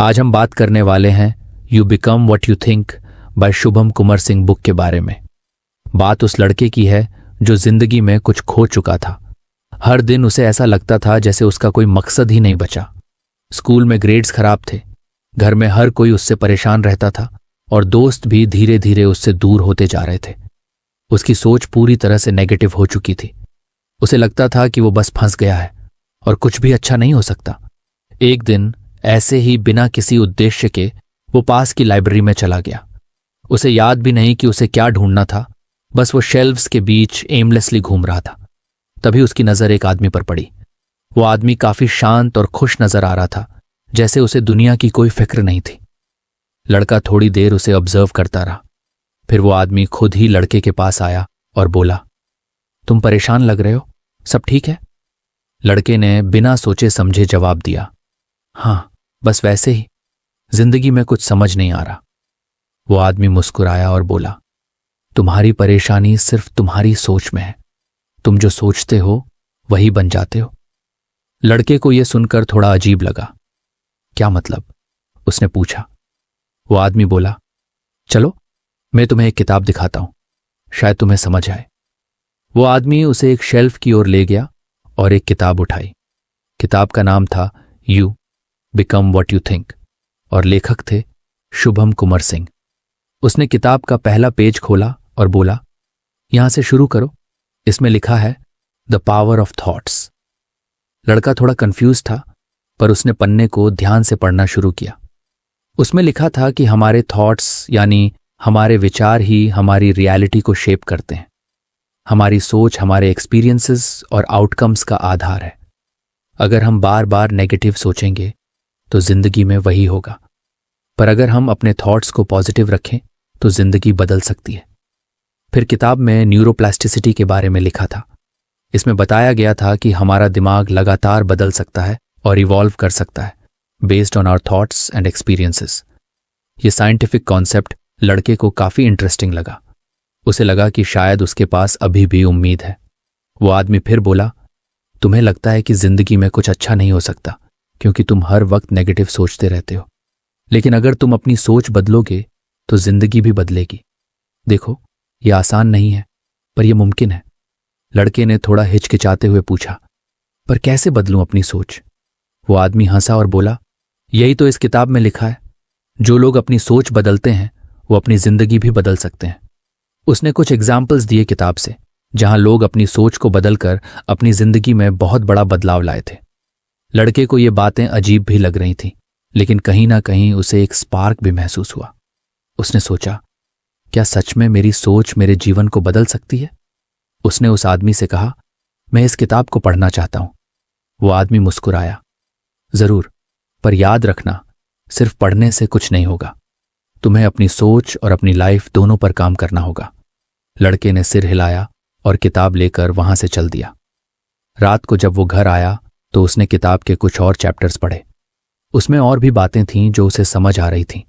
आज हम बात करने वाले हैं you become what you think by Shubham Kumar Singh book के बारे में। बात उस लड़के की है जो जिंदगी में कुछ खो चुका था। हर दिन उसे ऐसा लगता था जैसे उसका कोई मकसद ही नहीं बचा। स्कूल में ग्रेड्स खराब थे, घर में हर कोई उससे परेशान रहता था और दोस्त भी धीरे धीरे उससे दूर होते जा रहे थे। उसकी सोच पूरी तरह से नेगेटिव हो चुकी थी। उसे लगता था कि वो बस फंस गया है और कुछ भी अच्छा नहीं हो सकता। एक दिन ऐसे ही बिना किसी उद्देश्य के वो पास की लाइब्रेरी में चला गया। उसे याद भी नहीं कि उसे क्या ढूंढना था, बस वो शेल्व्स के बीच एमलेसली घूम रहा था। तभी उसकी नजर एक आदमी पर पड़ी। वो आदमी काफी शांत और खुश नजर आ रहा था, जैसे उसे दुनिया की कोई फिक्र नहीं थी। लड़का थोड़ी देर उसे ऑब्जर्व करता रहा। फिर वो आदमी खुद ही लड़के के पास आया और बोला, तुम परेशान लग रहे हो, सब ठीक है? लड़के ने बिना सोचे समझे जवाब दिया, हाँ बस वैसे ही, जिंदगी में कुछ समझ नहीं आ रहा। वो आदमी मुस्कुराया और बोला, तुम्हारी परेशानी सिर्फ तुम्हारी सोच में है। तुम जो सोचते हो वही बन जाते हो। लड़के को यह सुनकर थोड़ा अजीब लगा। क्या मतलब? उसने पूछा। वो आदमी बोला, चलो मैं तुम्हें एक किताब दिखाता हूं, शायद तुम्हें समझ आए। वो आदमी उसे एक शेल्फ की ओर ले गया और एक किताब उठाई। किताब का नाम था you become what you think और लेखक थे शुभम कुमार सिंह। उसने किताब का पहला पेज खोला और बोला, यहां से शुरू करो, इसमें लिखा है द पावर ऑफ थॉट्स। लड़का थोड़ा कंफ्यूज था, पर उसने पन्ने को ध्यान से पढ़ना शुरू किया। उसमें लिखा था कि हमारे थॉट्स यानी हमारे विचार ही हमारी रियलिटी को शेप करते हैं। हमारी सोच हमारे एक्सपीरियंसेस और आउटकम्स का आधार है। अगर हम बार बार नेगेटिव सोचेंगे तो जिंदगी में वही होगा, पर अगर हम अपने थॉट्स को पॉजिटिव रखें तो जिंदगी बदल सकती है। फिर किताब में न्यूरोप्लास्टिसिटी के बारे में लिखा था। इसमें बताया गया था कि हमारा दिमाग लगातार बदल सकता है और इवॉल्व कर सकता है based on our thoughts and experiences. ये साइंटिफिक कॉन्सेप्ट लड़के को काफी इंटरेस्टिंग लगा। उसे लगा कि शायद उसके पास अभी भी उम्मीद है। वो आदमी फिर बोला, तुम्हें लगता है कि जिंदगी में कुछ अच्छा नहीं हो सकता क्योंकि तुम हर वक्त नेगेटिव सोचते रहते हो, लेकिन अगर तुम अपनी सोच बदलोगे तो जिंदगी भी बदलेगी। देखो, यह आसान नहीं है, पर यह मुमकिन है। लड़के ने थोड़ा हिचकिचाते हुए पूछा, पर कैसे बदलूं अपनी सोच? वो आदमी हंसा और बोला, यही तो इस किताब में लिखा है। जो लोग अपनी सोच बदलते हैं वो अपनी जिंदगी भी बदल सकते हैं। उसने कुछ एग्जाम्पल्स दिए किताब से, जहां लोग अपनी सोच को बदलकर अपनी जिंदगी में बहुत बड़ा बदलाव लाए थे। लड़के को ये बातें अजीब भी लग रही थीं, लेकिन कहीं ना कहीं उसे एक स्पार्क भी महसूस हुआ। उसने सोचा, क्या सच में मेरी सोच मेरे जीवन को बदल सकती है? उसने उस आदमी से कहा, मैं इस किताब को पढ़ना चाहता हूं। वो आदमी मुस्कुराया, जरूर, पर याद रखना, सिर्फ पढ़ने से कुछ नहीं होगा। तुम्हें अपनी सोच और अपनी लाइफ दोनों पर काम करना होगा। लड़के ने सिर हिलाया और किताब लेकर वहां से चल दिया। रात को जब वो घर आया तो उसने किताब के कुछ और चैप्टर्स पढ़े। उसमें और भी बातें थीं जो उसे समझ आ रही थीं,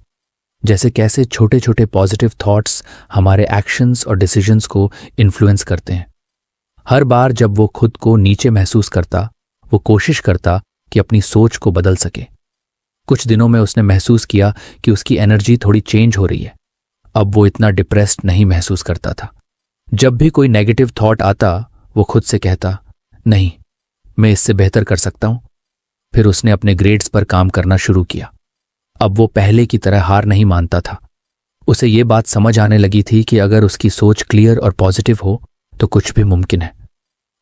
जैसे कैसे छोटे छोटे पॉजिटिव थॉट्स हमारे एक्शंस और डिसीजंस को इन्फ्लुएंस करते हैं। हर बार जब वो खुद को नीचे महसूस करता, वो कोशिश करता कि अपनी सोच को बदल सके। कुछ दिनों में उसने महसूस किया कि उसकी एनर्जी थोड़ी चेंज हो रही है। अब वो इतना डिप्रेस्ड नहीं महसूस करता था। जब भी कोई नेगेटिव थॉट आता, वो खुद से कहता, नहीं, मैं इससे बेहतर कर सकता हूं। फिर उसने अपने ग्रेड्स पर काम करना शुरू किया। अब वो पहले की तरह हार नहीं मानता था। उसे ये बात समझ आने लगी थी कि अगर उसकी सोच क्लियर और पॉजिटिव हो तो कुछ भी मुमकिन है।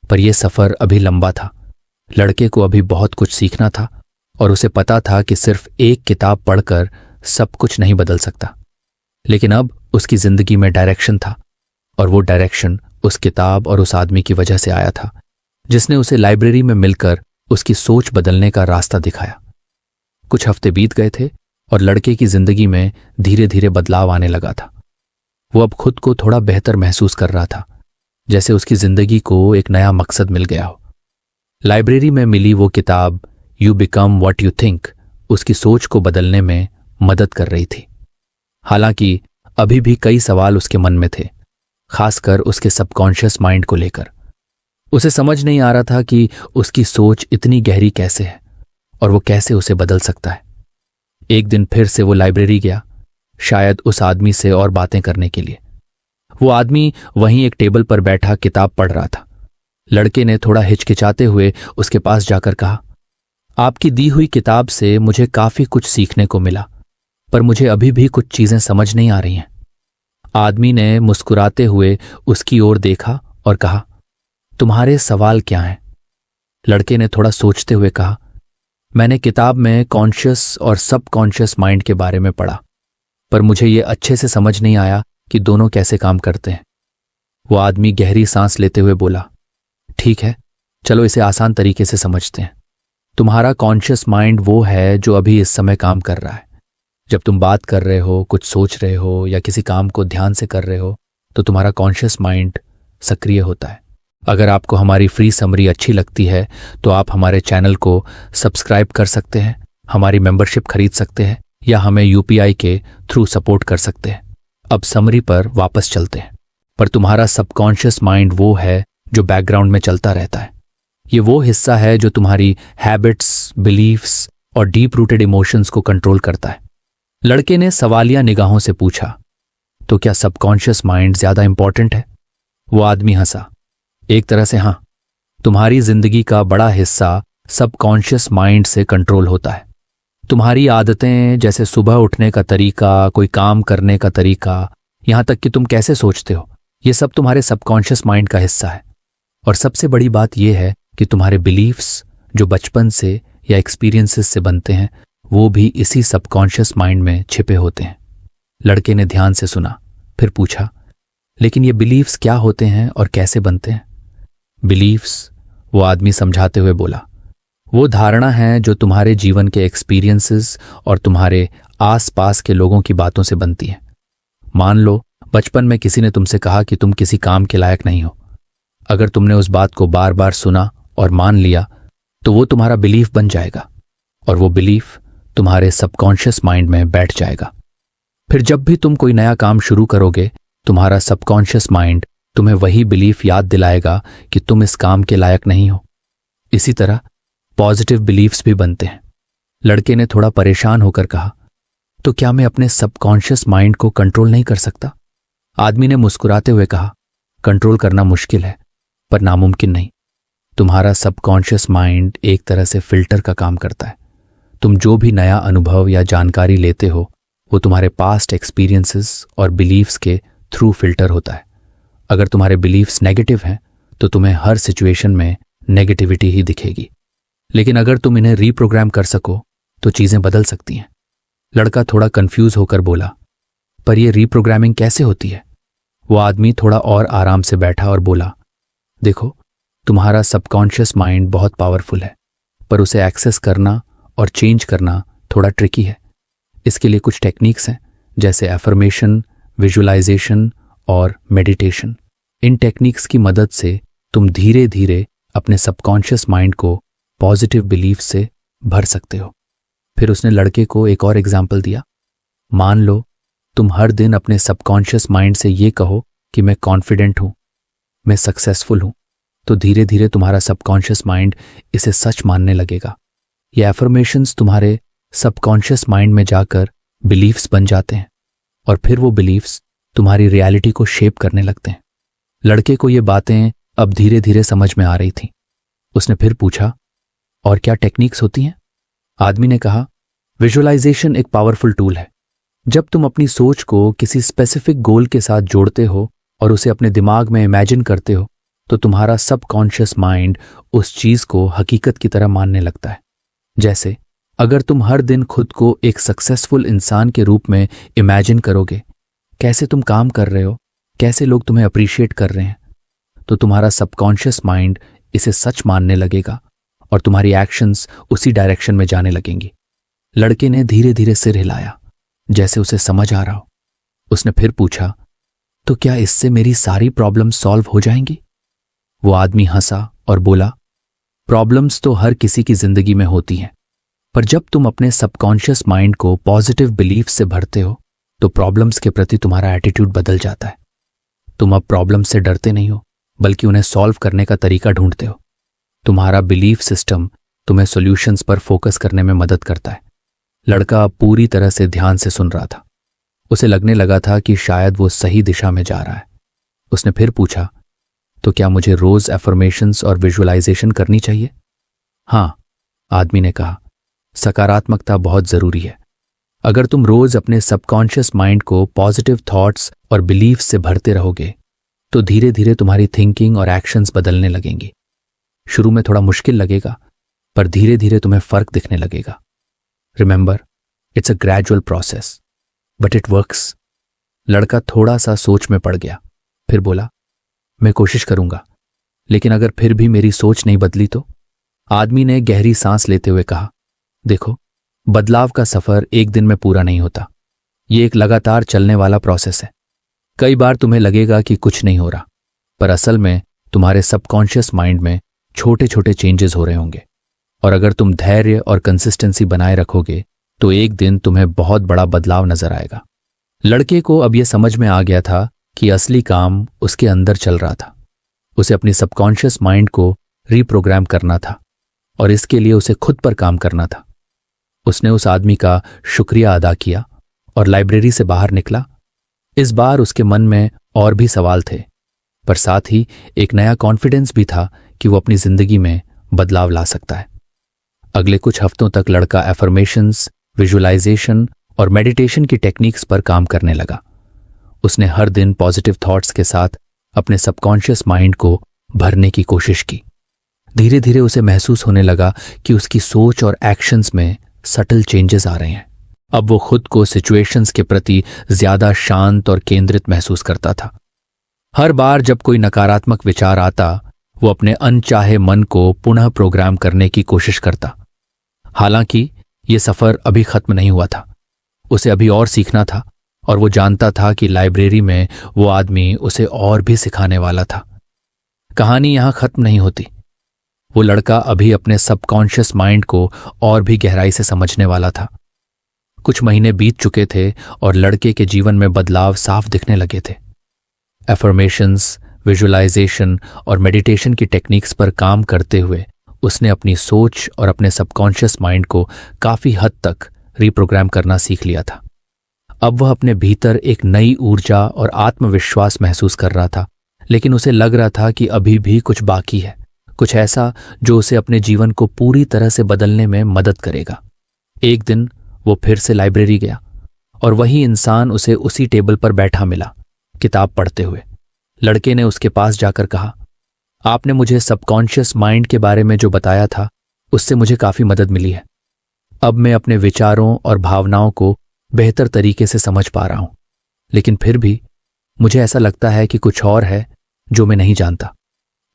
पर यह सफर अभी लंबा था। लड़के को अभी बहुत कुछ सीखना था और उसे पता था कि सिर्फ एक किताब पढ़कर सब कुछ नहीं बदल सकता। लेकिन अब उसकी जिंदगी में डायरेक्शन था, और वो डायरेक्शन उस किताब और उस आदमी की वजह से आया था, जिसने उसे लाइब्रेरी में मिलकर उसकी सोच बदलने का रास्ता दिखाया। कुछ हफ्ते बीत गए थे और लड़के की जिंदगी में धीरे धीरे बदलाव आने लगा था। वो अब खुद को थोड़ा बेहतर महसूस कर रहा था, जैसे उसकी जिंदगी को एक नया मकसद मिल गया हो। लाइब्रेरी में मिली वो किताब you become what you think उसकी सोच को बदलने में मदद कर रही थी। हालांकि अभी भी कई सवाल उसके मन में थे, खासकर उसके सबकॉन्शियस माइंड को लेकर। उसे समझ नहीं आ रहा था कि उसकी सोच इतनी गहरी कैसे है और वो कैसे उसे बदल सकता है। एक दिन फिर से वो लाइब्रेरी गया, शायद उस आदमी से और बातें करने के लिए। वो आदमी वहीं एक टेबल पर बैठा किताब पढ़ रहा था। लड़के ने थोड़ा हिचकिचाते हुए उसके पास जाकर कहा, आपकी दी हुई किताब से मुझे काफी कुछ सीखने को मिला, पर मुझे अभी भी कुछ चीजें समझ नहीं आ रही हैं। आदमी ने मुस्कुराते हुए उसकी ओर देखा और कहा, तुम्हारे सवाल क्या हैं? लड़के ने थोड़ा सोचते हुए कहा, मैंने किताब में कॉन्शियस और सबकॉन्शियस माइंड के बारे में पढ़ा, पर मुझे ये अच्छे से समझ नहीं आया कि दोनों कैसे काम करते हैं। वो आदमी गहरी सांस लेते हुए बोला, ठीक है, चलो इसे आसान तरीके से समझते हैं। तुम्हारा कॉन्शियस माइंड वो है जो अभी इस समय काम कर रहा है। जब तुम बात कर रहे हो, कुछ सोच रहे हो या किसी काम को ध्यान से कर रहे हो, तो तुम्हारा कॉन्शियस माइंड सक्रिय होता है। अगर आपको हमारी फ्री समरी अच्छी लगती है तो आप हमारे चैनल को सब्सक्राइब कर सकते हैं, हमारी मेंबरशिप खरीद सकते हैं या हमें यूपीआई के थ्रू सपोर्ट कर सकते हैं। अब समरी पर वापस चलते हैं। पर तुम्हारा सबकॉन्शियस माइंड वो है जो बैकग्राउंड में चलता रहता है। ये वो हिस्सा है जो तुम्हारी हैबिट्स, बिलीफ्स और डीप रूटेड इमोशंस को कंट्रोल करता है। लड़के ने सवालिया निगाहों से पूछा, तो क्या सबकॉन्शियस माइंड ज्यादा इंपॉर्टेंट है? वो आदमी हंसा, एक तरह से हाँ। तुम्हारी जिंदगी का बड़ा हिस्सा सबकॉन्शियस माइंड से कंट्रोल होता है। तुम्हारी आदतें, जैसे सुबह उठने का तरीका, कोई काम करने का तरीका, यहां तक कि तुम कैसे सोचते हो, ये सब तुम्हारे सबकॉन्शियस माइंड का हिस्सा है। और सबसे बड़ी बात यह है कि तुम्हारे बिलीफ्स जो बचपन से या एक्सपीरियंसेस से बनते हैं, वो भी इसी सबकॉन्शियस माइंड में छिपे होते हैं। लड़के ने ध्यान से सुना, फिर पूछा, लेकिन ये बिलीफ्स क्या होते हैं और कैसे बनते हैं? बिलीफ्स, वो आदमी समझाते हुए बोला, वो धारणा है जो तुम्हारे जीवन के एक्सपीरियंसेस और तुम्हारे आसपास के लोगों की बातों से बनती है। मान लो बचपन में किसी ने तुमसे कहा कि तुम किसी काम के लायक नहीं हो। अगर तुमने उस बात को बार बार सुना और मान लिया तो वो तुम्हारा बिलीफ बन जाएगा और वो बिलीफ तुम्हारे सबकॉन्शियस माइंड में बैठ जाएगा। फिर जब भी तुम कोई नया काम शुरू करोगे, तुम्हारा सबकॉन्शियस माइंड तुम्हें वही बिलीफ याद दिलाएगा कि तुम इस काम के लायक नहीं हो। इसी तरह पॉजिटिव बिलीफ्स भी बनते हैं। लड़के ने थोड़ा परेशान होकर कहा, तो क्या मैं अपने सबकॉन्शियस माइंड को कंट्रोल नहीं कर सकता? आदमी ने मुस्कुराते हुए कहा, कंट्रोल करना मुश्किल है पर नामुमकिन नहीं। तुम्हारा सबकॉन्शियस माइंड एक तरह से फिल्टर का काम करता है। तुम जो भी नया अनुभव या जानकारी लेते हो, वो तुम्हारे पास्ट एक्सपीरियंसेस और बिलीफ्स के थ्रू फिल्टर होता है। अगर तुम्हारे बिलीफ्स नेगेटिव हैं तो तुम्हें हर सिचुएशन में नेगेटिविटी ही दिखेगी, लेकिन अगर तुम इन्हें रीप्रोग्राम कर सको तो चीजें बदल सकती हैं। लड़का थोड़ा कंफ्यूज होकर बोला, पर यह रीप्रोग्रामिंग कैसे होती है? वो आदमी थोड़ा और आराम से बैठा और बोला, देखो, तुम्हारा सबकॉन्शियस माइंड बहुत पावरफुल है, पर उसे एक्सेस करना और चेंज करना थोड़ा ट्रिकी है। इसके लिए कुछ टेक्निक्स हैं, जैसे एफर्मेशन, विजुअलाइजेशन और मेडिटेशन। इन टेक्निक्स की मदद से तुम धीरे धीरे अपने सबकॉन्शियस माइंड को पॉजिटिव बिलीफ से भर सकते हो। फिर उसने लड़के को एक और एग्जाम्पल दिया। मान लो तुम हर दिन अपने सबकॉन्शियस माइंड से ये कहो कि मैं कॉन्फिडेंट हूं, मैं सक्सेसफुल हूं, तो धीरे धीरे तुम्हारा सबकॉन्शियस माइंड इसे सच मानने लगेगा। ये एफर्मेशंस तुम्हारे सबकॉन्शियस माइंड में जाकर बिलीफ्स बन जाते हैं और फिर वो बिलीफ्स तुम्हारी रियलिटी को शेप करने लगते हैं। लड़के को ये बातें अब धीरे धीरे समझ में आ रही थीं। उसने फिर पूछा, और क्या टेक्निक्स होती हैं? आदमी ने कहा, विजुअलाइजेशन एक पावरफुल टूल है। जब तुम अपनी सोच को किसी स्पेसिफिक गोल के साथ जोड़ते हो और उसे अपने दिमाग में इमेजिन करते हो, तो तुम्हारा सबकॉन्शियस माइंड उस चीज को हकीकत की तरह मानने लगता है। जैसे अगर तुम हर दिन खुद को एक सक्सेसफुल इंसान के रूप में इमेजिन करोगे, कैसे तुम काम कर रहे हो, कैसे लोग तुम्हें अप्रिशिएट कर रहे हैं, तो तुम्हारा सबकॉन्शियस माइंड इसे सच मानने लगेगा और तुम्हारी एक्शंस उसी डायरेक्शन में जाने लगेंगी। लड़के ने धीरे धीरे सिर हिलाया, जैसे उसे समझ आ रहा हो। उसने फिर पूछा, तो क्या इससे मेरी सारी प्रॉब्लम सॉल्व हो जाएंगी? वो आदमी हंसा और बोला, प्रॉब्लम्स तो हर किसी की जिंदगी में होती हैं, पर जब तुम अपने सबकॉन्शियस माइंड को पॉजिटिव बिलीफ से भरते हो तो प्रॉब्लम्स के प्रति तुम्हारा एटीट्यूड बदल जाता है। तुम अब प्रॉब्लम से डरते नहीं हो, बल्कि उन्हें सॉल्व करने का तरीका ढूंढते हो। तुम्हारा बिलीफ सिस्टम तुम्हें सॉल्यूशंस पर फोकस करने में मदद करता है। लड़का अब पूरी तरह से ध्यान से सुन रहा था। उसे लगने लगा था कि शायद वो सही दिशा में जा रहा है। उसने फिर पूछा, तो क्या मुझे रोज एफर्मेशंस और विजुअलाइजेशन करनी चाहिए? हाँ, आदमी ने कहा, सकारात्मकता बहुत जरूरी है। अगर तुम रोज अपने सबकॉन्शियस माइंड को पॉजिटिव थॉट्स और बिलीफ्स से भरते रहोगे तो धीरे धीरे तुम्हारी थिंकिंग और एक्शंस बदलने लगेंगी। शुरू में थोड़ा मुश्किल लगेगा, पर धीरे धीरे तुम्हें फर्क दिखने लगेगा। Remember, it's a gradual process, but it works. लड़का थोड़ा सा सोच में पड़ गया, फिर बोला, मैं कोशिश करूंगा, लेकिन अगर फिर भी मेरी सोच नहीं बदली तो? आदमी ने गहरी सांस लेते हुए कहा, देखो, बदलाव का सफर एक दिन में पूरा नहीं होता। ये एक लगातार चलने वाला प्रोसेस है। कई बार तुम्हें लगेगा कि कुछ नहीं हो रहा, पर असल में तुम्हारे सबकॉन्शियस माइंड में छोटे छोटे चेंजेस हो रहे होंगे। और अगर तुम धैर्य और कंसिस्टेंसी बनाए रखोगे तो एक दिन तुम्हें बहुत बड़ा बदलाव नजर आएगा। लड़के को अब यह समझ में आ गया था कि असली काम उसके अंदर चल रहा था। उसे अपनी सबकॉन्शियस माइंड को रीप्रोग्राम करना था और इसके लिए उसे खुद पर काम करना था। उसने उस आदमी का शुक्रिया अदा किया और लाइब्रेरी से बाहर निकला। इस बार उसके मन में और भी सवाल थे, पर साथ ही एक नया कॉन्फिडेंस भी था कि वो अपनी जिंदगी में बदलाव ला सकता है। अगले कुछ हफ्तों तक लड़का एफर्मेशंस, विजुअलाइजेशन और मेडिटेशन की टेक्निक्स पर काम करने लगा। उसने हर दिन पॉजिटिव थॉट्स के साथ अपने सबकॉन्शियस माइंड को भरने की कोशिश की। धीरे धीरे उसे महसूस होने लगा कि उसकी सोच और एक्शंस में सटल चेंजेस आ रहे हैं। अब वो खुद को सिचुएशंस के प्रति ज्यादा शांत और केंद्रित महसूस करता था। हर बार जब कोई नकारात्मक विचार आता, वो अपने अनचाहे मन को पुनः प्रोग्राम करने की कोशिश करता। हालांकि ये सफर अभी खत्म नहीं हुआ था। उसे अभी और सीखना था और वो जानता था कि लाइब्रेरी में वो आदमी उसे और भी सिखाने वाला था। कहानी यहां खत्म नहीं होती। वो लड़का अभी अपने सबकॉन्शियस माइंड को और भी गहराई से समझने वाला था। कुछ महीने बीत चुके थे और लड़के के जीवन में बदलाव साफ दिखने लगे थे। एफर्मेशंस, विजुअलाइजेशन और मेडिटेशन की टेक्निक्स पर काम करते हुए उसने अपनी सोच और अपने सबकॉन्शियस माइंड को काफी हद तक रीप्रोग्राम करना सीख लिया था। अब वह अपने भीतर एक नई ऊर्जा और आत्मविश्वास महसूस कर रहा था, लेकिन उसे लग रहा था कि अभी भी कुछ बाकी है, कुछ ऐसा जो उसे अपने जीवन को पूरी तरह से बदलने में मदद करेगा। एक दिन वो फिर से लाइब्रेरी गया और वही इंसान उसे उसी टेबल पर बैठा मिला, किताब पढ़ते हुए। लड़के ने उसके पास जाकर कहा, आपने मुझे सबकॉन्शियस माइंड के बारे में जो बताया था उससे मुझे काफी मदद मिली है। अब मैं अपने विचारों और भावनाओं को बेहतर तरीके से समझ पा रहा हूं, लेकिन फिर भी मुझे ऐसा लगता है कि कुछ और है जो मैं नहीं जानता।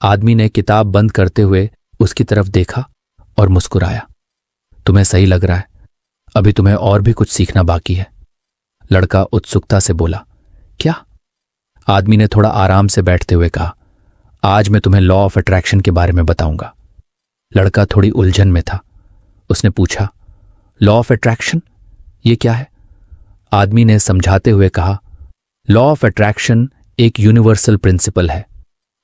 आदमी ने किताब बंद करते हुए उसकी तरफ देखा और मुस्कुराया। तुम्हें सही लग रहा है, अभी तुम्हें और भी कुछ सीखना बाकी है। लड़का उत्सुकता से बोला, क्या? आदमी ने थोड़ा आराम से बैठते हुए कहा, आज मैं तुम्हें लॉ ऑफ अट्रैक्शन के बारे में बताऊंगा। लड़का थोड़ी उलझन में था। उसने पूछा, लॉ ऑफ अट्रैक्शन, ये क्या है? आदमी ने समझाते हुए कहा, लॉ ऑफ अट्रैक्शन एक यूनिवर्सल प्रिंसिपल है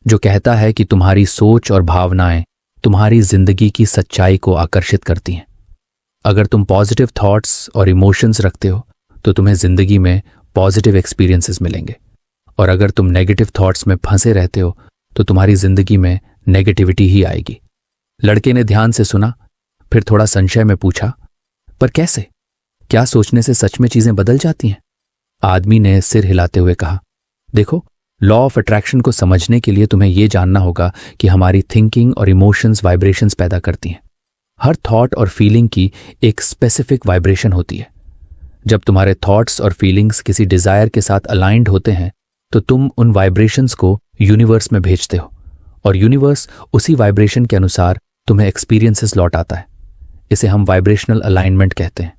जो कहता है कि तुम्हारी सोच और भावनाएं तुम्हारी जिंदगी की सच्चाई को आकर्षित करती हैं। अगर तुम पॉजिटिव थॉट्स और इमोशंस रखते हो तो तुम्हें जिंदगी में पॉजिटिव एक्सपीरियंसेस मिलेंगे, और अगर तुम नेगेटिव थॉट्स में फंसे रहते हो तो तुम्हारी जिंदगी में नेगेटिविटी ही आएगी। लड़के ने ध्यान से सुना, फिर थोड़ा संशय में पूछा, पर कैसे? क्या सोचने से सच में चीजें बदल जाती हैं? आदमी ने सिर हिलाते हुए कहा, देखो, लॉ ऑफ अट्रैक्शन को समझने के लिए तुम्हें यह जानना होगा कि हमारी थिंकिंग और इमोशंस वाइब्रेशंस पैदा करती हैं। हर थॉट और फीलिंग की एक स्पेसिफिक वाइब्रेशन होती है। जब तुम्हारे थॉट्स और फीलिंग्स किसी डिजायर के साथ अलाइंड होते हैं तो तुम उन वाइब्रेशंस को यूनिवर्स में भेजते हो और यूनिवर्स उसी वाइब्रेशन के अनुसार तुम्हें एक्सपीरियंसेस लौटाता है। इसे हम वाइब्रेशनल अलाइनमेंट कहते हैं।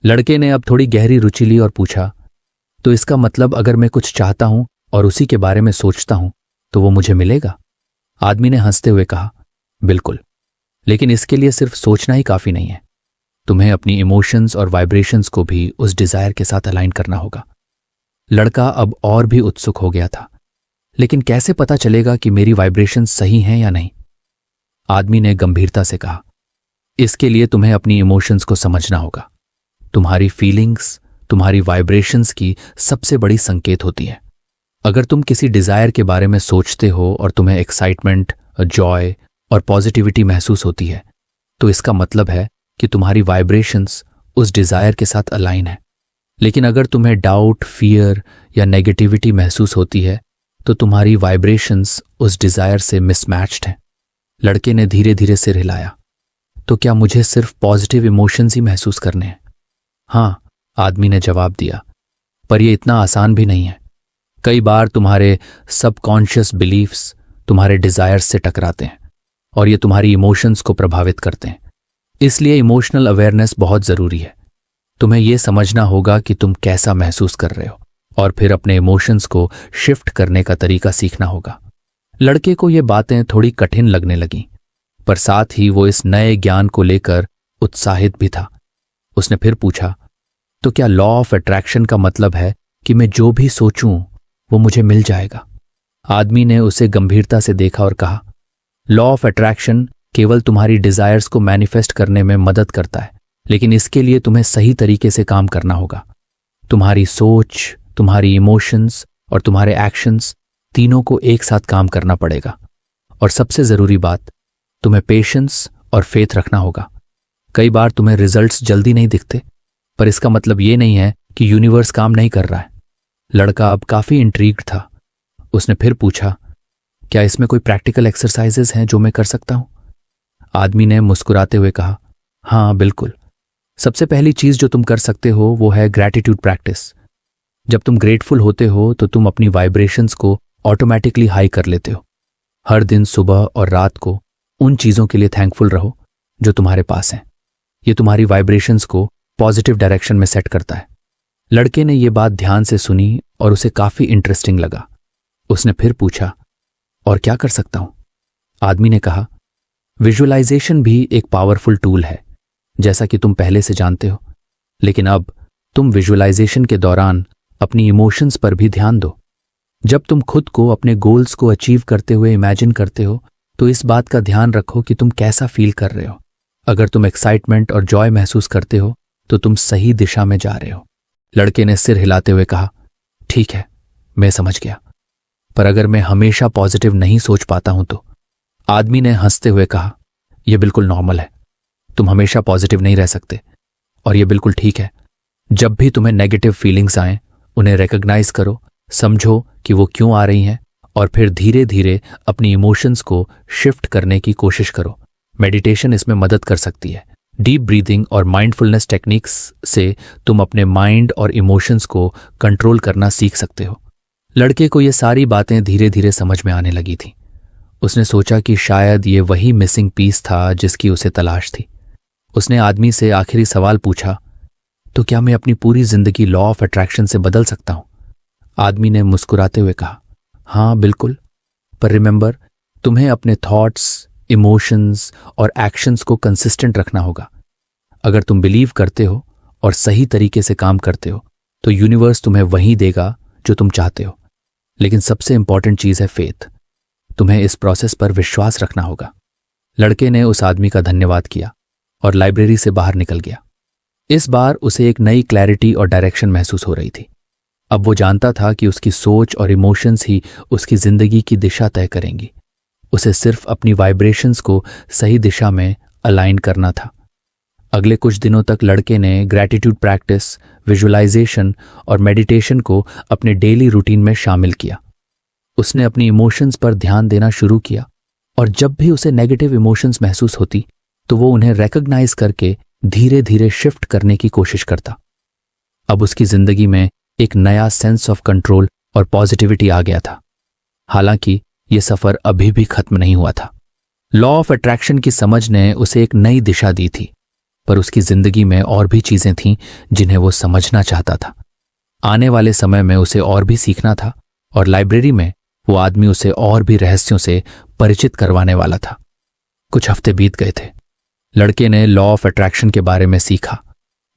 लड़के ने अब थोड़ी गहरी रुचि ली और पूछा, तो इसका मतलब अगर मैं कुछ चाहता हूं और उसी के बारे में सोचता हूं तो वो मुझे मिलेगा? आदमी ने हंसते हुए कहा, बिल्कुल, लेकिन इसके लिए सिर्फ सोचना ही काफी नहीं है। तुम्हें अपनी इमोशंस और वाइब्रेशंस को भी उस डिजायर के साथ अलाइन करना होगा। लड़का अब और भी उत्सुक हो गया था, लेकिन कैसे पता चलेगा कि मेरी वाइब्रेशंस सही हैं या नहीं? आदमी ने गंभीरता से कहा, इसके लिए तुम्हें अपनी इमोशंस को समझना होगा। तुम्हारी फीलिंग्स, तुम्हारी वाइब्रेशंस की सबसे बड़ी संकेत होती है। अगर तुम किसी डिजायर के बारे में सोचते हो और तुम्हें एक्साइटमेंट, जॉय और पॉजिटिविटी महसूस होती है, तो इसका मतलब है कि तुम्हारी वाइब्रेशंस उस डिजायर के साथ अलाइन है। लेकिन अगर तुम्हें डाउट, फियर या नेगेटिविटी महसूस होती है, तो तुम्हारी वाइब्रेशंस उस डिजायर से मिसमैच्ड हैं। लड़के ने धीरे धीरे सिर हिलाया। तो क्या मुझे सिर्फ पॉजिटिव इमोशंस ही महसूस करने हैं? हाँ, आदमी ने जवाब दिया, पर यह इतना आसान भी नहीं है। कई बार तुम्हारे सबकॉन्शियस बिलीफ्स तुम्हारे डिजायर्स से टकराते हैं और ये तुम्हारी इमोशंस को प्रभावित करते हैं। इसलिए इमोशनल अवेयरनेस बहुत जरूरी है। तुम्हें यह समझना होगा कि तुम कैसा महसूस कर रहे हो और फिर अपने इमोशंस को शिफ्ट करने का तरीका सीखना होगा। लड़के को ये बातें थोड़ी कठिन लगने लगीं, पर साथ ही वो इस नए ज्ञान को लेकर उत्साहित भी था। उसने फिर पूछा, तो क्या लॉ ऑफ अट्रैक्शन का मतलब है कि मैं जो भी सोचूं वो मुझे मिल जाएगा? आदमी ने उसे गंभीरता से देखा और कहा, लॉ ऑफ अट्रैक्शन केवल तुम्हारी डिजायर्स को मैनिफेस्ट करने में मदद करता है, लेकिन इसके लिए तुम्हें सही तरीके से काम करना होगा। तुम्हारी सोच, तुम्हारी इमोशंस और तुम्हारे एक्शंस तीनों को एक साथ काम करना पड़ेगा। और सबसे जरूरी बात, तुम्हें पेशेंस और फेथ रखना होगा। कई बार तुम्हें रिजल्ट्स जल्दी नहीं दिखते, पर इसका मतलब ये नहीं है कि यूनिवर्स काम नहीं कर रहा है। लड़का अब काफी इंट्रीग्ड था। उसने फिर पूछा, क्या इसमें कोई प्रैक्टिकल एक्सरसाइजेज हैं जो मैं कर सकता हूं? आदमी ने मुस्कुराते हुए कहा, हाँ बिल्कुल। सबसे पहली चीज जो तुम कर सकते हो वो है ग्रैटिट्यूड प्रैक्टिस। जब तुम ग्रेटफुल होते हो तो तुम अपनी वाइब्रेशंस को ऑटोमेटिकली हाई कर लेते हो। हर दिन सुबह और रात को उन चीजों के लिए थैंकफुल रहो जो तुम्हारे पास हैं। ये तुम्हारी वाइब्रेशंस को पॉजिटिव डायरेक्शन में सेट करता है। लड़के ने यह बात ध्यान से सुनी और उसे काफी इंटरेस्टिंग लगा। उसने फिर पूछा, और क्या कर सकता हूं? आदमी ने कहा, विजुअलाइजेशन भी एक पावरफुल टूल है, जैसा कि तुम पहले से जानते हो। लेकिन अब तुम विजुअलाइजेशन के दौरान अपनी इमोशंस पर भी ध्यान दो। जब तुम खुद को अपने गोल्स को अचीव करते हुए इमेजिन करते हो, तो इस बात का ध्यान रखो कि तुम कैसा फील कर रहे हो। अगर तुम एक्साइटमेंट और जॉय महसूस करते हो तो तुम सही दिशा में जा रहे हो। लड़के ने सिर हिलाते हुए कहा, ठीक है, मैं समझ गया। पर अगर मैं हमेशा पॉजिटिव नहीं सोच पाता हूं तो? आदमी ने हंसते हुए कहा, यह बिल्कुल नॉर्मल है। तुम हमेशा पॉजिटिव नहीं रह सकते और यह बिल्कुल ठीक है। जब भी तुम्हें नेगेटिव फीलिंग्स आएं, उन्हें रिकॉग्नाइज करो, समझो कि वो क्यों आ रही हैं और फिर धीरे धीरे अपनी इमोशंस को शिफ्ट करने की कोशिश करो। मेडिटेशन इसमें मदद कर सकती है। डीप ब्रीदिंग और माइंडफुलनेस टेक्निक्स से तुम अपने माइंड और इमोशंस को कंट्रोल करना सीख सकते हो। लड़के को ये सारी बातें धीरे धीरे समझ में आने लगी थी। उसने सोचा कि शायद ये वही मिसिंग पीस था जिसकी उसे तलाश थी। उसने आदमी से आखिरी सवाल पूछा, तो क्या मैं अपनी पूरी जिंदगी लॉ ऑफ अट्रैक्शन से बदल सकता हूं? आदमी ने मुस्कुराते हुए कहा, हाँ बिल्कुल, पर रिमेंबर, तुम्हें अपने थॉट्स, इमोशंस और एक्शंस को कंसिस्टेंट रखना होगा। अगर तुम बिलीव करते हो और सही तरीके से काम करते हो तो यूनिवर्स तुम्हें वही देगा जो तुम चाहते हो। लेकिन सबसे इंपॉर्टेंट चीज है फेथ। तुम्हें इस प्रोसेस पर विश्वास रखना होगा। लड़के ने उस आदमी का धन्यवाद किया और लाइब्रेरी से बाहर निकल गया। इस बार उसे एक नई क्लैरिटी और डायरेक्शन महसूस हो रही थी। अब वो जानता था कि उसकी सोच और इमोशंस ही उसकी जिंदगी की दिशा तय करेंगी। उसे सिर्फ अपनी वाइब्रेशंस को सही दिशा में अलाइन करना था। अगले कुछ दिनों तक लड़के ने ग्रैटिट्यूड प्रैक्टिस, विजुअलाइजेशन और मेडिटेशन को अपने डेली रूटीन में शामिल किया। उसने अपनी इमोशंस पर ध्यान देना शुरू किया और जब भी उसे नेगेटिव इमोशंस महसूस होती तो वो उन्हें रिकॉग्नाइज करके धीरे धीरे शिफ्ट करने की कोशिश करता। अब उसकी जिंदगी में एक नया सेंस ऑफ कंट्रोल और पॉजिटिविटी आ गया था। हालांकि यह सफर अभी भी खत्म नहीं हुआ था। लॉ ऑफ अट्रैक्शन की समझ ने उसे एक नई दिशा दी थी, पर उसकी जिंदगी में और भी चीजें थीं जिन्हें वो समझना चाहता था। आने वाले समय में उसे और भी सीखना था और लाइब्रेरी में वो आदमी उसे और भी रहस्यों से परिचित करवाने वाला था। कुछ हफ्ते बीत गए थे। लड़के ने लॉ ऑफ अट्रैक्शन के बारे में सीखा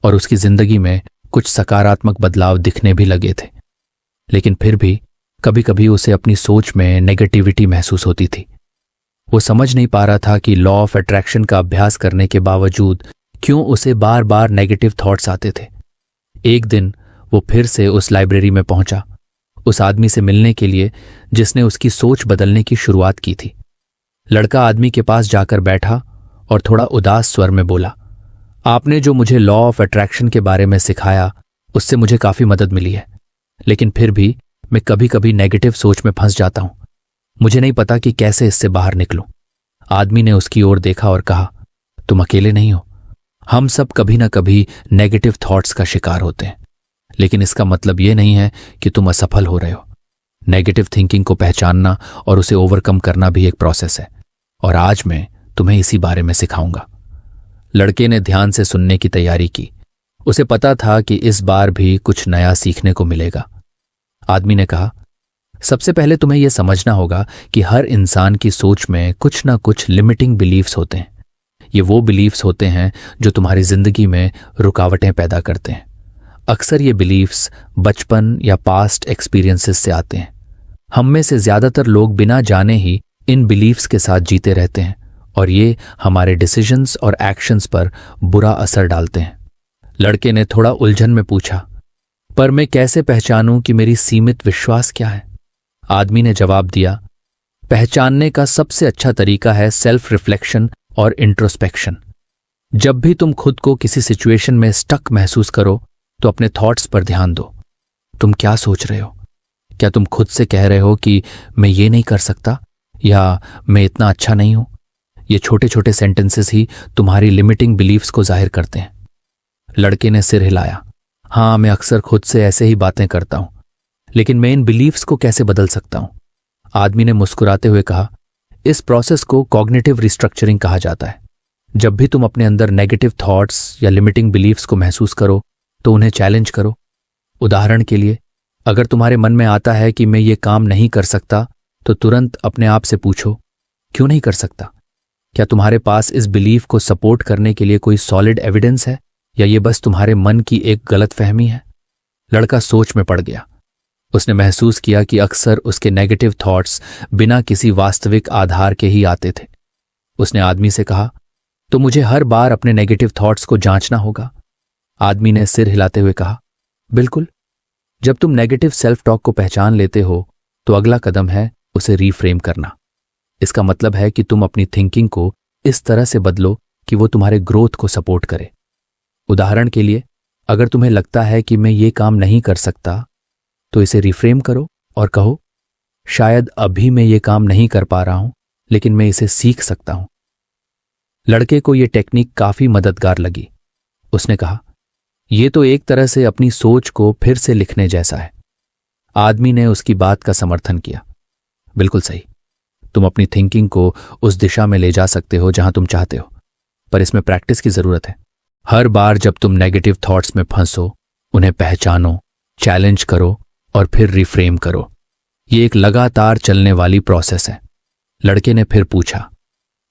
और उसकी जिंदगी में कुछ सकारात्मक बदलाव दिखने भी लगे थे। लेकिन फिर भी कभी कभी उसे अपनी सोच में नेगेटिविटी महसूस होती थी। वो समझ नहीं पा रहा था कि लॉ ऑफ अट्रैक्शन का अभ्यास करने के बावजूद क्यों उसे बार बार नेगेटिव थॉट्स आते थे। एक दिन वो फिर से उस लाइब्रेरी में पहुंचा, उस आदमी से मिलने के लिए जिसने उसकी सोच बदलने की शुरुआत की थी। लड़का आदमी के पास जाकर बैठा और थोड़ा उदास स्वर में बोला, आपने जो मुझे लॉ ऑफ अट्रैक्शन के बारे में सिखाया उससे मुझे काफी मदद मिली है, लेकिन फिर भी मैं कभी कभी नेगेटिव सोच में फंस जाता हूं। मुझे नहीं पता कि कैसे इससे बाहर निकलूं। आदमी ने उसकी ओर देखा और कहा, तुम अकेले नहीं हो, हम सब कभी ना कभी नेगेटिव थॉट्स का शिकार होते हैं, लेकिन इसका मतलब यह नहीं है कि तुम असफल हो रहे हो। नेगेटिव थिंकिंग को पहचानना और उसे ओवरकम करना भी एक प्रोसेस है, और आज मैं तुम्हें इसी बारे में सिखाऊंगा। लड़के ने ध्यान से सुनने की तैयारी की। उसे पता था कि इस बार भी कुछ नया सीखने को मिलेगा। आदमी ने कहा, सबसे पहले तुम्हें यह समझना होगा कि हर इंसान की सोच में कुछ ना कुछ लिमिटिंग बिलीफ्स होते हैं। ये वो बिलीफ्स होते हैं जो तुम्हारी जिंदगी में रुकावटें पैदा करते हैं। अक्सर ये बिलीफ्स बचपन या पास्ट एक्सपीरियंसेस से आते हैं। हम में से ज्यादातर लोग बिना जाने ही इन बिलीफ्स के साथ जीते रहते हैं, और ये हमारे डिसीजंस और एक्शंस पर बुरा असर डालते हैं। लड़के ने थोड़ा उलझन में पूछा, पर मैं कैसे पहचानूं कि मेरी सीमित विश्वास क्या है? आदमी ने जवाब दिया, पहचानने का सबसे अच्छा तरीका है सेल्फ रिफ्लेक्शन और इंट्रोस्पेक्शन। जब भी तुम खुद को किसी सिचुएशन में स्टक महसूस करो तो अपने थॉट्स पर ध्यान दो। तुम क्या सोच रहे हो? क्या तुम खुद से कह रहे हो कि मैं ये नहीं कर सकता या मैं इतना अच्छा नहीं हूं? ये छोटे छोटे सेंटेंसेस ही तुम्हारी लिमिटिंग बिलीफ्स को जाहिर करते हैं। लड़के ने सिर हिलाया, हाँ, मैं अक्सर खुद से ऐसे ही बातें करता हूं, लेकिन मैं इन बिलीफ्स को कैसे बदल सकता हूं? आदमी ने मुस्कुराते हुए कहा, इस प्रोसेस को कॉग्निटिव रिस्ट्रक्चरिंग कहा जाता है। जब भी तुम अपने अंदर नेगेटिव थॉट्स या लिमिटिंग बिलीफ्स को महसूस करो तो उन्हें चैलेंज करो। उदाहरण के लिए, अगर तुम्हारे मन में आता है कि मैं ये काम नहीं कर सकता, तो तुरंत अपने आप से पूछो, क्यों नहीं कर सकता? क्या तुम्हारे पास इस बिलीफ को सपोर्ट करने के लिए कोई सॉलिड एविडेंस है, या ये बस तुम्हारे मन की एक गलतफहमी है? लड़का सोच में पड़ गया। उसने महसूस किया कि अक्सर उसके नेगेटिव थॉट्स बिना किसी वास्तविक आधार के ही आते थे। उसने आदमी से कहा, तो मुझे हर बार अपने नेगेटिव थॉट्स को जांचना होगा? आदमी ने सिर हिलाते हुए कहा, बिल्कुल। जब तुम नेगेटिव सेल्फ टॉक को पहचान लेते हो तो अगला कदम है उसे रीफ्रेम करना। इसका मतलब है कि तुम अपनी थिंकिंग को इस तरह से बदलो कि वो तुम्हारे ग्रोथ को सपोर्ट करे। उदाहरण के लिए, अगर तुम्हें लगता है कि मैं ये काम नहीं कर सकता, तो इसे रिफ्रेम करो और कहो, शायद अभी मैं ये काम नहीं कर पा रहा हूं, लेकिन मैं इसे सीख सकता हूं। लड़के को यह टेक्निक काफी मददगार लगी। उसने कहा, यह तो एक तरह से अपनी सोच को फिर से लिखने जैसा है। आदमी ने उसकी बात का समर्थन किया, बिल्कुल सही। तुम अपनी थिंकिंग को उस दिशा में ले जा सकते हो जहां तुम चाहते हो, पर इसमें प्रैक्टिस की जरूरत है। हर बार जब तुम नेगेटिव थॉट्स में फंसो, उन्हें पहचानो, चैलेंज करो और फिर रिफ्रेम करो। यह एक लगातार चलने वाली प्रोसेस है। लड़के ने फिर पूछा,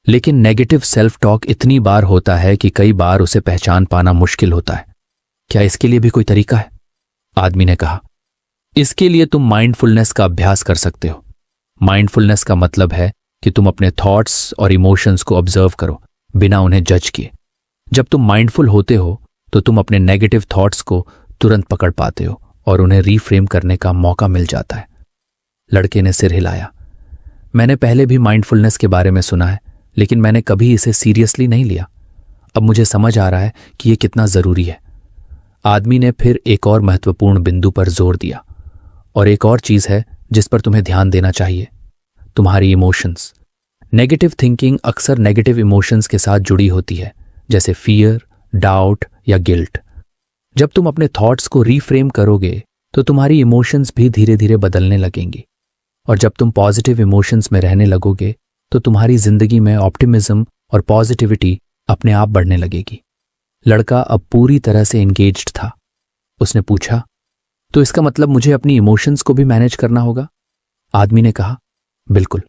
लेकिन नेगेटिव सेल्फ टॉक इतनी बार होता है कि कई बार उसे पहचान पाना मुश्किल होता है। क्या इसके लिए भी कोई तरीका है? आदमी ने कहा, इसके लिए तुम माइंडफुलनेस का अभ्यास कर सकते हो। माइंडफुलनेस का मतलब है कि तुम अपने थॉट्स और इमोशंस को ऑब्जर्व करो बिना उन्हें जज किए। जब तुम माइंडफुल होते हो तो तुम अपने नेगेटिव थॉट्स को तुरंत पकड़ पाते हो और उन्हें रीफ्रेम करने का मौका मिल जाता है। लड़के ने सिर हिलाया, मैंने पहले भी माइंडफुलनेस के बारे में सुना है, लेकिन मैंने कभी इसे सीरियसली नहीं लिया। अब मुझे समझ आ रहा है कि यह कितना जरूरी है। आदमी ने फिर एक और महत्वपूर्ण बिंदु पर जोर दिया, और एक और चीज है जिस पर तुम्हें ध्यान देना चाहिए, तुम्हारी इमोशंस। नेगेटिव थिंकिंग अक्सर नेगेटिव इमोशंस के साथ जुड़ी होती है, जैसे फियर, डाउट या गिल्ट। जब तुम अपने थॉट्स को रीफ्रेम करोगे तो तुम्हारी इमोशंस भी धीरे धीरे बदलने लगेंगी, और जब तुम पॉजिटिव इमोशंस में रहने लगोगे तो तुम्हारी जिंदगी में ऑप्टिमिज्म और पॉजिटिविटी अपने आप बढ़ने लगेगी। लड़का अब पूरी तरह से एंगेज्ड था। उसने पूछा, तो इसका मतलब मुझे अपनी इमोशंस को भी मैनेज करना होगा? आदमी ने कहा, बिल्कुल।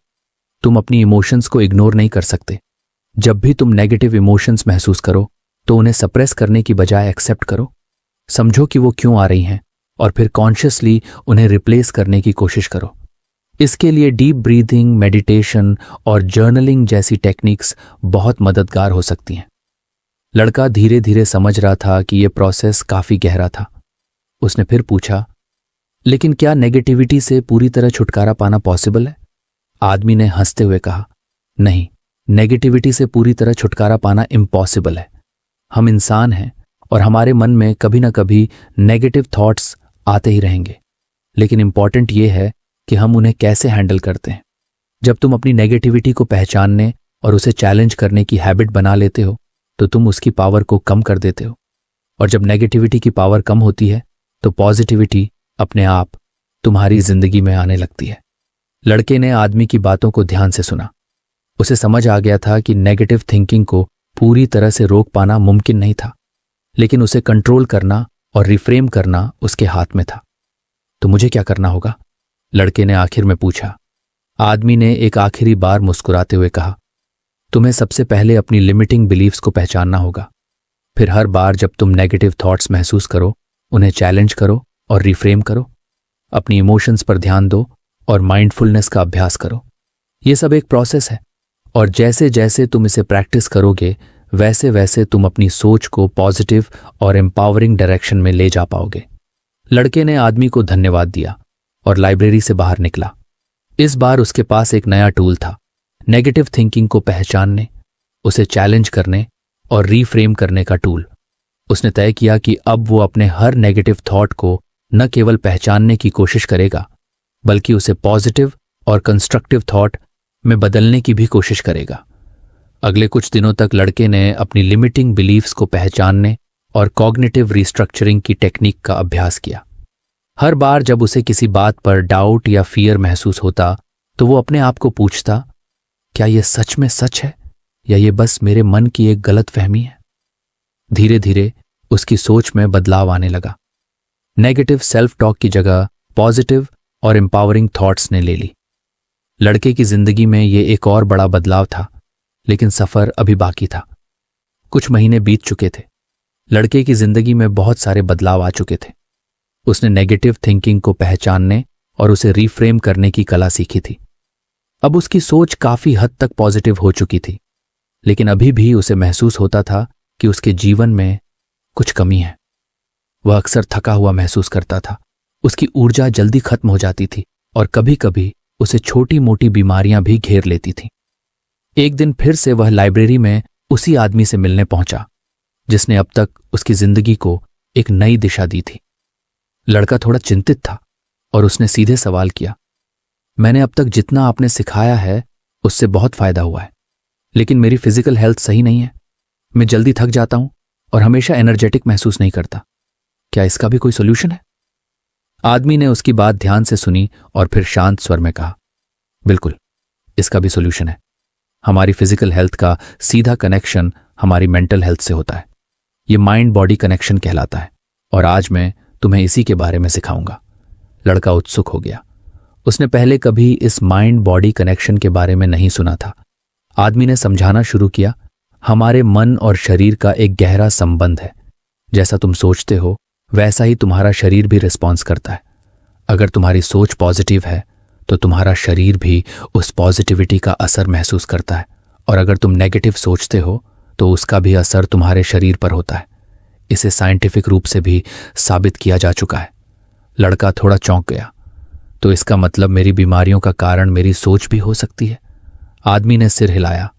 तुम अपनी इमोशंस को इग्नोर नहीं कर सकते। जब भी तुम नेगेटिव इमोशंस महसूस करो तो उन्हें सप्रेस करने की बजाय एक्सेप्ट करो। समझो कि वो क्यों आ रही हैं और फिर कॉन्शियसली उन्हें रिप्लेस करने की कोशिश करो। इसके लिए डीप ब्रीथिंग, मेडिटेशन और जर्नलिंग जैसी टेक्निक्स बहुत मददगार हो सकती हैं। लड़का धीरे धीरे समझ रहा था कि यह प्रोसेस काफी गहरा था। उसने फिर पूछा, लेकिन क्या नेगेटिविटी से पूरी तरह छुटकारा पाना पॉसिबल है? आदमी ने हंसते हुए कहा, नहीं, नेगेटिविटी से पूरी तरह छुटकारा पाना इम्पॉसिबल है। हम इंसान हैं और हमारे मन में कभी ना कभी नेगेटिव थॉट्स आते ही रहेंगे, लेकिन इंपॉर्टेंट यह है कि हम उन्हें कैसे हैंडल करते हैं। जब तुम अपनी नेगेटिविटी को पहचानने और उसे चैलेंज करने की हैबिट बना लेते हो तो तुम उसकी पावर को कम कर देते हो, और जब नेगेटिविटी की पावर कम होती है तो पॉजिटिविटी अपने आप तुम्हारी जिंदगी में आने लगती है। लड़के ने आदमी की बातों को ध्यान से सुना। उसे समझ आ गया था कि नेगेटिव थिंकिंग को पूरी तरह से रोक पाना मुमकिन नहीं था, लेकिन उसे कंट्रोल करना और रिफ्रेम करना उसके हाथ में था। तो मुझे क्या करना होगा? लड़के ने आखिर में पूछा। आदमी ने एक आखिरी बार मुस्कुराते हुए कहा, तुम्हें सबसे पहले अपनी लिमिटिंग बिलीफ्स को पहचानना होगा। फिर हर बार जब तुम नेगेटिव थॉट्स महसूस करो, उन्हें चैलेंज करो और रिफ्रेम करो। अपनी इमोशंस पर ध्यान दो और माइंडफुलनेस का अभ्यास करो। यह सब एक प्रोसेस है, और जैसे जैसे तुम इसे प्रैक्टिस करोगे वैसे वैसे तुम अपनी सोच को पॉजिटिव और एम्पावरिंग डायरेक्शन में ले जा पाओगे। लड़के ने आदमी को धन्यवाद दिया और लाइब्रेरी से बाहर निकला। इस बार उसके पास एक नया टूल था, नेगेटिव थिंकिंग को पहचानने, उसे चैलेंज करने और रीफ्रेम करने का टूल। उसने तय किया कि अब वो अपने हर नेगेटिव थॉट को न केवल पहचानने की कोशिश करेगा, बल्कि उसे पॉजिटिव और कंस्ट्रक्टिव थॉट में बदलने की भी कोशिश करेगा। अगले कुछ दिनों तक लड़के ने अपनी लिमिटिंग बिलीफ्स को पहचानने और कॉग्निटिव रिस्ट्रक्चरिंग की टेक्निक का अभ्यास किया। हर बार जब उसे किसी बात पर डाउट या फियर महसूस होता तो वो अपने आप को पूछता, क्या यह सच में सच है या ये बस मेरे मन की एक गलत फहमी है? धीरे धीरे उसकी सोच में बदलाव आने लगा। नेगेटिव सेल्फ टॉक की जगह पॉजिटिव और एम्पावरिंग थॉट्स ने ले ली। लड़के की जिंदगी में ये एक और बड़ा बदलाव था, लेकिन सफर अभी बाकी था। कुछ महीने बीत चुके थे। लड़के की जिंदगी में बहुत सारे बदलाव आ चुके थे। उसने नेगेटिव थिंकिंग को पहचानने और उसे रीफ्रेम करने की कला सीखी थी। अब उसकी सोच काफी हद तक पॉजिटिव हो चुकी थी, लेकिन अभी भी उसे महसूस होता था कि उसके जीवन में कुछ कमी है। वह अक्सर थका हुआ महसूस करता था, उसकी ऊर्जा जल्दी खत्म हो जाती थी और कभी कभी उसे छोटी मोटी बीमारियां भी घेर लेती थीं। एक दिन फिर से वह लाइब्रेरी में उसी आदमी से मिलने पहुंचा जिसने अब तक उसकी जिंदगी को एक नई दिशा दी थी। लड़का थोड़ा चिंतित था और उसने सीधे सवाल किया, मैंने अब तक जितना आपने सिखाया है उससे बहुत फायदा हुआ है, लेकिन मेरी फिजिकल हेल्थ सही नहीं है। मैं जल्दी थक जाता हूं और हमेशा एनर्जेटिक महसूस नहीं करता। क्या इसका भी कोई सोल्यूशन है? आदमी ने उसकी बात ध्यान से सुनी और फिर शांत स्वर में कहा, बिल्कुल, इसका भी सोल्यूशन है। हमारी फिजिकल हेल्थ का सीधा कनेक्शन हमारी मेंटल हेल्थ से होता है। ये माइंड बॉडी कनेक्शन कहलाता है, और आज मैं तुम्हें इसी के बारे में सिखाऊंगा। लड़का उत्सुक हो गया। उसने पहले कभी इस माइंड बॉडी कनेक्शन के बारे में नहीं सुना था। आदमी ने समझाना शुरू किया, हमारे मन और शरीर का एक गहरा संबंध है। जैसा तुम सोचते हो वैसा ही तुम्हारा शरीर भी रिस्पॉन्स करता है। अगर तुम्हारी सोच पॉजिटिव है तो तुम्हारा शरीर भी उस पॉजिटिविटी का असर महसूस करता है, और अगर तुम नेगेटिव सोचते हो तो उसका भी असर तुम्हारे शरीर पर होता है। इसे साइंटिफिक रूप से भी साबित किया जा चुका है। लड़का थोड़ा चौंक गया। तो इसका मतलब मेरी बीमारियों का कारण मेरी सोच भी हो सकती है? आदमी ने सिर हिलाया।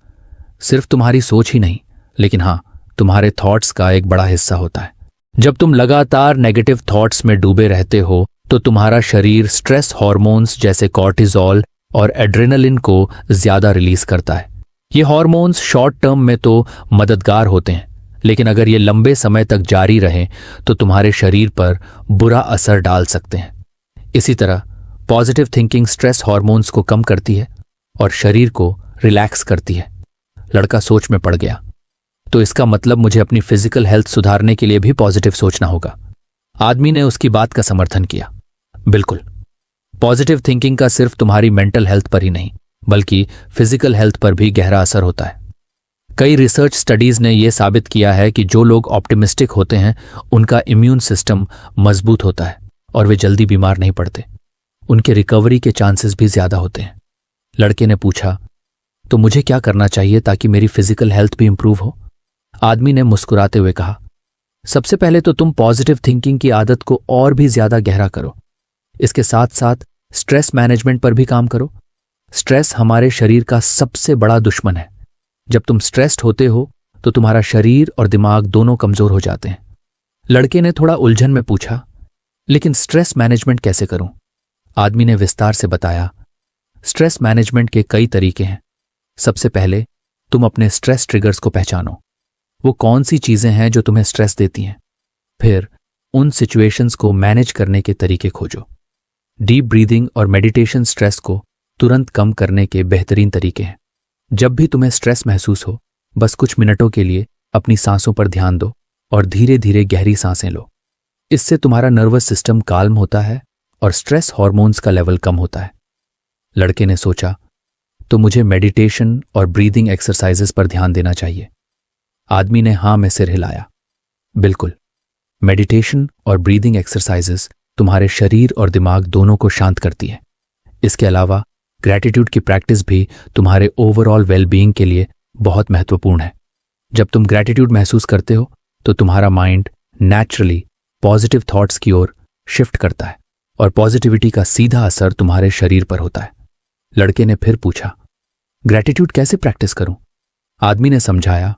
सिर्फ तुम्हारी सोच ही नहीं, लेकिन हाँ, तुम्हारे थॉट्स का एक बड़ा हिस्सा होता है। जब तुम लगातार नेगेटिव थॉट्स में डूबे रहते हो तो तुम्हारा शरीर स्ट्रेस हार्मोन्स जैसे कॉर्टिजोल और एड्रेनलिन को ज्यादा रिलीज करता है। ये हार्मोन्स शॉर्ट टर्म में तो मददगार होते हैं, लेकिन अगर ये लंबे समय तक जारी रहें तो तुम्हारे शरीर पर बुरा असर डाल सकते हैं। इसी तरह पॉजिटिव थिंकिंग स्ट्रेस हार्मोन्स को कम करती है और शरीर को रिलैक्स करती है। लड़का सोच में पड़ गया। तो इसका मतलब मुझे अपनी फिजिकल हेल्थ सुधारने के लिए भी पॉजिटिव सोचना होगा। आदमी ने उसकी बात का समर्थन किया। बिल्कुल, पॉजिटिव थिंकिंग का सिर्फ तुम्हारी मेंटल हेल्थ पर ही नहीं बल्कि फिजिकल हेल्थ पर भी गहरा असर होता है। कई रिसर्च स्टडीज ने यह साबित किया है कि जो लोग ऑप्टिमिस्टिक होते हैं उनका इम्यून सिस्टम मजबूत होता है और वे जल्दी बीमार नहीं पड़ते। उनके रिकवरी के चांसेस भी ज्यादा होते हैं। लड़के ने पूछा, तो मुझे क्या करना चाहिए ताकि मेरी फिजिकल हेल्थ भी इंप्रूव हो? आदमी ने मुस्कुराते हुए कहा, सबसे पहले तो तुम पॉजिटिव थिंकिंग की आदत को और भी ज्यादा गहरा करो। इसके साथ साथ स्ट्रेस मैनेजमेंट पर भी काम करो। स्ट्रेस हमारे शरीर का सबसे बड़ा दुश्मन है। जब तुम स्ट्रेस्ड होते हो तो तुम्हारा शरीर और दिमाग दोनों कमजोर हो जाते हैं। लड़के ने थोड़ा उलझन में पूछा, लेकिन स्ट्रेस मैनेजमेंट कैसे करूं? आदमी ने विस्तार से बताया, स्ट्रेस मैनेजमेंट के कई तरीके हैं। सबसे पहले तुम अपने स्ट्रेस ट्रिगर्स को पहचानो। वो कौन सी चीजें हैं जो तुम्हें स्ट्रेस देती हैं। फिर उन सिचुएशंस को मैनेज करने के तरीके खोजो। डीप ब्रीदिंग और मेडिटेशन स्ट्रेस को तुरंत कम करने के बेहतरीन तरीके हैं। जब भी तुम्हें स्ट्रेस महसूस हो, बस कुछ मिनटों के लिए अपनी सांसों पर ध्यान दो और धीरे धीरे गहरी सांसें लो। इससे तुम्हारा नर्वस सिस्टम काल्म होता है और स्ट्रेस हार्मोन्स का लेवल कम होता है। लड़के ने सोचा, तो मुझे मेडिटेशन और ब्रीदिंग एक्सरसाइजेस पर ध्यान देना चाहिए। आदमी ने हाँ में सिर हिलाया। बिल्कुल, मेडिटेशन और ब्रीदिंग एक्सरसाइजेस तुम्हारे शरीर और दिमाग दोनों को शांत करती है। इसके अलावा ग्रैटिट्यूड की प्रैक्टिस भी तुम्हारे ओवरऑल वेलबीइंग के लिए बहुत महत्वपूर्ण है। जब तुम ग्रैटिट्यूड महसूस करते हो तो तुम्हारा माइंड नेचुरली पॉजिटिव थॉट्स की ओर शिफ्ट करता है और पॉजिटिविटी का सीधा असर तुम्हारे शरीर पर होता है। लड़के ने फिर पूछा, ग्रैटिट्यूड कैसे प्रैक्टिस करूं? आदमी ने समझाया,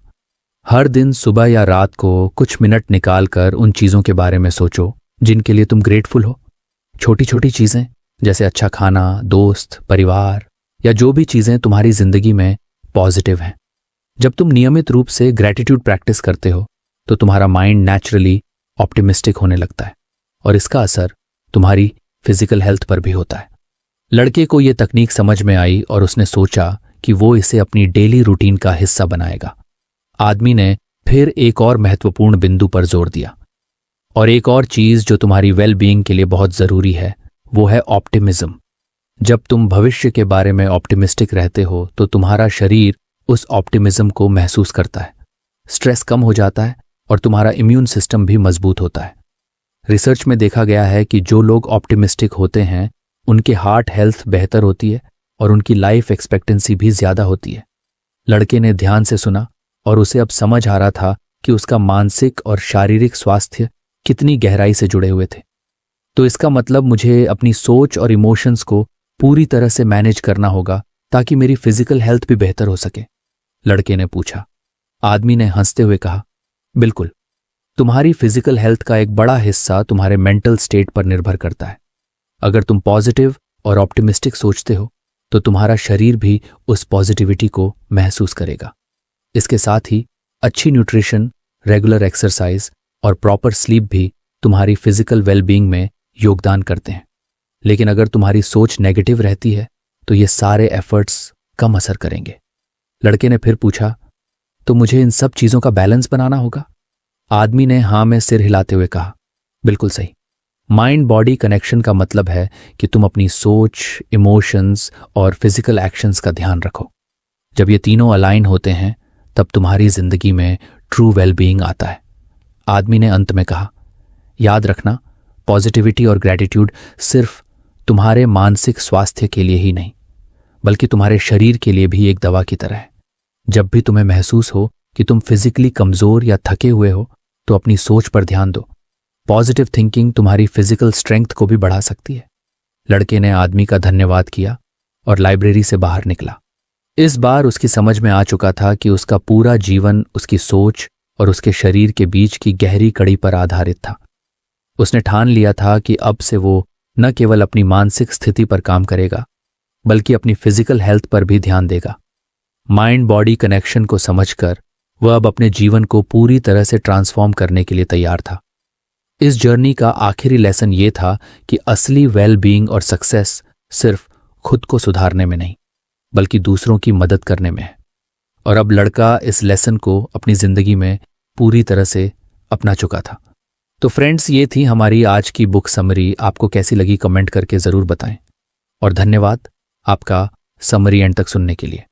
हर दिन सुबह या रात को कुछ मिनट निकाल कर उन चीजों के बारे में सोचो जिनके लिए तुम ग्रेटफुल हो। छोटी छोटी चीजें जैसे अच्छा खाना, दोस्त, परिवार या जो भी चीजें तुम्हारी जिंदगी में पॉजिटिव हैं। जब तुम नियमित रूप से ग्रैटिट्यूड प्रैक्टिस करते हो तो तुम्हारा माइंड नेचुरली ऑप्टिमिस्टिक होने लगता है और इसका असर तुम्हारी फिजिकल हेल्थ पर भी होता है। लड़के को यह तकनीक समझ में आई और उसने सोचा कि वो इसे अपनी डेली रूटीन का हिस्सा बनाएगा। आदमी ने फिर एक और महत्वपूर्ण बिंदु पर जोर दिया, और एक और चीज जो तुम्हारी वेल बीइंग के लिए बहुत जरूरी है वो है ऑप्टिमिज्म। जब तुम भविष्य के बारे में ऑप्टिमिस्टिक रहते हो तो तुम्हारा शरीर उस ऑप्टिमिज्म को महसूस करता है, स्ट्रेस कम हो जाता है और तुम्हारा इम्यून सिस्टम भी मजबूत होता है। रिसर्च में देखा गया है कि जो लोग ऑप्टिमिस्टिक होते हैं उनके हार्ट हेल्थ बेहतर होती है और उनकी लाइफ एक्सपेक्टेंसी भी ज्यादा होती है। लड़के ने ध्यान से सुना और उसे अब समझ आ रहा था कि उसका मानसिक और शारीरिक स्वास्थ्य कितनी गहराई से जुड़े हुए थे। तो इसका मतलब मुझे अपनी सोच और इमोशंस को पूरी तरह से मैनेज करना होगा ताकि मेरी फिजिकल हेल्थ भी बेहतर हो सके, लड़के ने पूछा। आदमी ने हंसते हुए कहा, बिल्कुल, तुम्हारी फिजिकल हेल्थ का एक बड़ा हिस्सा तुम्हारे मेंटल स्टेट पर निर्भर करता है। अगर तुम पॉजिटिव और ऑप्टिमिस्टिक सोचते हो तो तुम्हारा शरीर भी उस पॉजिटिविटी को महसूस करेगा। इसके साथ ही अच्छी न्यूट्रिशन, रेगुलर एक्सरसाइज और प्रॉपर स्लीप भी तुम्हारी फिजिकल वेलबीइंग में योगदान करते हैं। लेकिन अगर तुम्हारी सोच नेगेटिव रहती है तो ये सारे एफर्ट्स कम असर करेंगे। लड़के ने फिर पूछा, तो मुझे इन सब चीजों का बैलेंस बनाना होगा? आदमी ने हाँ में सिर हिलाते हुए कहा, बिल्कुल सही। माइंड बॉडी कनेक्शन का मतलब है कि तुम अपनी सोच, इमोशंस और फिजिकल एक्शंस का ध्यान रखो। जब ये तीनों अलाइन होते हैं तब तुम्हारी जिंदगी में ट्रू वेलबीइंग आता है। आदमी ने अंत में कहा, याद रखना, पॉजिटिविटी और ग्रैटिट्यूड सिर्फ तुम्हारे मानसिक स्वास्थ्य के लिए ही नहीं बल्कि तुम्हारे शरीर के लिए भी एक दवा की तरह है। जब भी तुम्हें महसूस हो कि तुम फिजिकली कमजोर या थके हुए हो तो अपनी सोच पर ध्यान दो। पॉजिटिव थिंकिंग तुम्हारी फिजिकल स्ट्रेंथ को भी बढ़ा सकती है। लड़के ने आदमी का धन्यवाद किया और लाइब्रेरी से बाहर निकला। इस बार उसकी समझ में आ चुका था कि उसका पूरा जीवन उसकी सोच और उसके शरीर के बीच की गहरी कड़ी पर आधारित था। उसने ठान लिया था कि अब से वो न केवल अपनी मानसिक स्थिति पर काम करेगा बल्कि अपनी फिजिकल हेल्थ पर भी ध्यान देगा। माइंड बॉडी कनेक्शन को समझकर वह अब अपने जीवन को पूरी तरह से ट्रांसफॉर्म करने के लिए तैयार था। इस जर्नी का आखिरी लेसन ये था कि असली वेल बीइंग और सक्सेस सिर्फ खुद को सुधारने में नहीं बल्कि दूसरों की मदद करने में है। और अब लड़का इस लेसन को अपनी जिंदगी में पूरी तरह से अपना चुका था। तो फ्रेंड्स, ये थी हमारी आज की बुक समरी। आपको कैसी लगी कमेंट करके ज़रूर बताएं और धन्यवाद आपका समरी एंड तक सुनने के लिए।